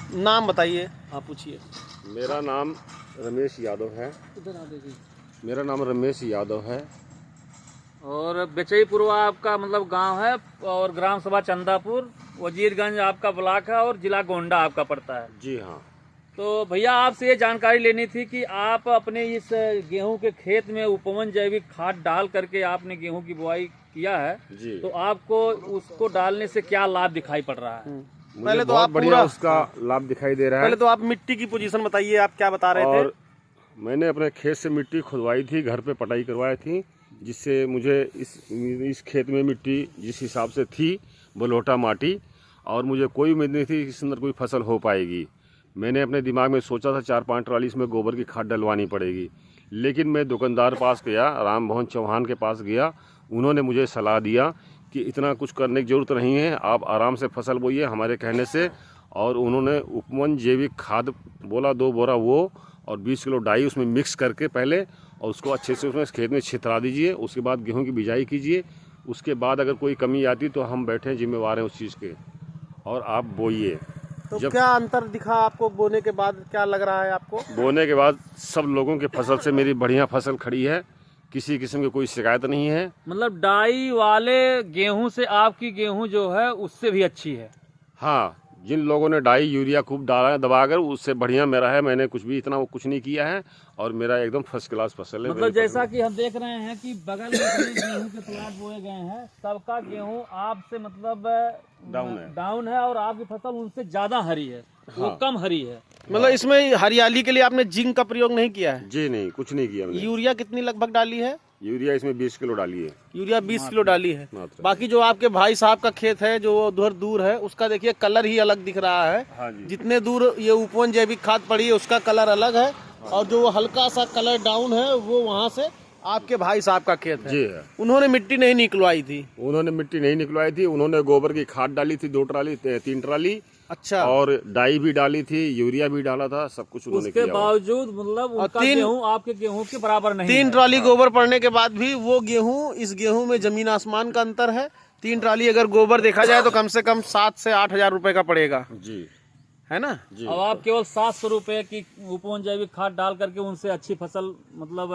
नाम बताइए, आप पूछिए। मेरा नाम रमेश यादव है। इधर आ देखिए। मेरा नाम रमेश यादव है। और बेचईपुर आपका मतलब गांव है, और ग्राम सभा चंदापुर, वजीरगंज आपका ब्लॉक है, और जिला गोंडा आपका पड़ता है। जी हाँ। तो भैया आपसे ये जानकारी लेनी थी कि आप अपने इस गेहूं के खेत में उपवन जैविक खाद डाल करके आपने गेहूं की बुआई किया है जी। तो आपको उसको डालने से क्या लाभ दिखाई पड़ रहा है? पहले तो बहुत बढ़िया उसका लाभ दिखाई दे रहा है। पहले तो आप मिट्टी की पोजीशन बताइए, आप क्या बता रहे थे? और मैंने अपने खेत से मिट्टी खुदवाई थी, घर पे पटाई करवाई थी, जिससे मुझे इस खेत में मिट्टी जिस हिसाब से थी बलोटा माटी, और मुझे कोई उम्मीद नहीं थी कि इसके अंदर कोई फसल हो पाएगी। मैंने अपने दिमाग में सोचा था 4-5 ट्राली इसमें गोबर की खाद डलवानी पड़ेगी, लेकिन मैं दुकानदार पास गया, राम मोहन चौहान के पास गया। उन्होंने मुझे सलाह दिया कि इतना कुछ करने की ज़रूरत नहीं है, आप आराम से फसल बोइए हमारे कहने से। और उन्होंने उपवन जैविक खाद बोला 2 बोरा वो, और 20 किलो डाई उसमें मिक्स करके पहले, और उसको अच्छे से उसमें खेत में छितरा दीजिए। उसके बाद गेहूं की बिजाई कीजिए। उसके बाद अगर कोई कमी आती तो हम बैठे जिम्मेवार हैं उस चीज़ के, और आप बोइए। तो क्या अंतर दिखा आपको बोने के बाद? क्या लग रहा है आपको? बोने के बाद सब लोगों के फसल से मेरी बढ़िया फसल खड़ी है, किसी किस्म की कोई शिकायत नहीं है। मतलब डाई वाले गेहूं से आपकी गेहूं जो है उससे भी अच्छी है? हाँ, जिन लोगों ने डाई यूरिया खूब डाला है दबाकर, उससे बढ़िया मेरा है। मैंने कुछ भी इतना कुछ नहीं किया है, और मेरा एकदम फर्स्ट क्लास फसल है। मतलब जैसा कि हम देख रहे हैं कि बगल में गेहूं के प्लाट बोए गए हैं, सबका गेहूं आपसे मतलब डाउन है, और आपकी फसल उनसे ज्यादा हरी है। वो कम हरी है। मतलब इसमें हरियाली के लिए आपने जिंक का प्रयोग नहीं किया है? जी नहीं, कुछ नहीं किया मैंने। यूरिया कितनी लगभग डाली है? यूरिया इसमें 20 किलो डाली है। यूरिया 20 किलो डाली है। मात्रा। बाकी जो आपके भाई साहब का खेत है जो उधर दूर है, उसका देखिए कलर ही अलग दिख रहा है। हाँ जी। जितने दूर ये उपवन जैविक खाद पड़ी है उसका कलर अलग है, और जो हल्का सा कलर डाउन है वो वहाँ से आपके भाई साहब का खेत है। जी है। उन्होंने मिट्टी नहीं निकलवाई थी? उन्होंने मिट्टी नहीं निकलवाई थी। उन्होंने गोबर की खाद डाली थी 2 ट्राली 3 ट्राली। अच्छा। और डाई भी डाली थी, यूरिया भी डाला था, सब कुछ उन्होंने किया। उसके बावजूद मतलब उनका गेहूं आपके गेहूं के बराबर नहीं 3 ट्राली गोबर पड़ने के बाद भी वो गेहूं, इस गेहूं में जमीन आसमान का अंतर है। 3 ट्राली अगर गोबर देखा जाए तो कम से कम 7 से 8 हजार रुपए का पड़ेगा। जी, है ना? जी। अब आप केवल 700 रुपए की उपवन जैविक खाद डाल करके उनसे अच्छी फसल मतलब